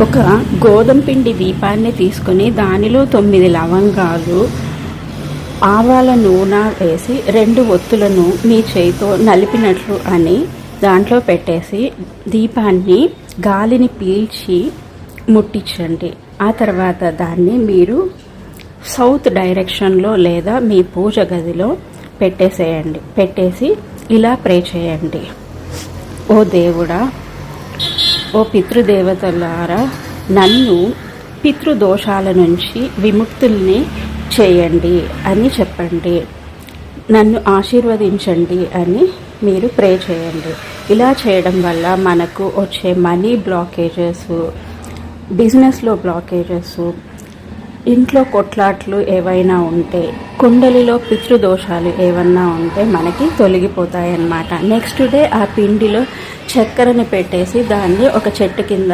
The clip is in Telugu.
ఒక గోధుమ పిండి దీపాన్ని తీసుకొని దానిలో 9 లవంగాలు, ఆవాల నూనె వేసి 2 ఒత్తులను మీ చేయితో నలిపినట్లు అని దాంట్లో పెట్టేసి దీపాన్ని గాలిని పీల్చి ముట్టించండి. ఆ తర్వాత దాన్ని మీరు సౌత్ డైరెక్షన్లో లేదా మీ పూజ గదిలో పెట్టేసేయండి. పెట్టేసి ఇలా ప్రే చేయండి. ఓ దేవుడా, ఓ పితృదేవతలారా, నన్ను పితృదోషాల నుంచి విముక్తుల్ని చేయండి అని చెప్పండి. నన్ను ఆశీర్వదించండి అని మీరు ప్రే చేయండి. ఇలా చేయడం వల్ల మనకు వచ్చే మనీ బ్లాకేజెస్, బిజినెస్లో బ్లాకేజెస్, ఇంట్లో కొట్లాట్లు ఏవైనా ఉంటే, కుండలిలో పితృదోషాలు ఏమన్నా ఉంటే మనకి తొలగిపోతాయన్నమాట. నెక్స్ట్ డే ఆ పిండిలో చక్కెరని పెట్టేసి దాన్ని ఒక చెట్టు కింద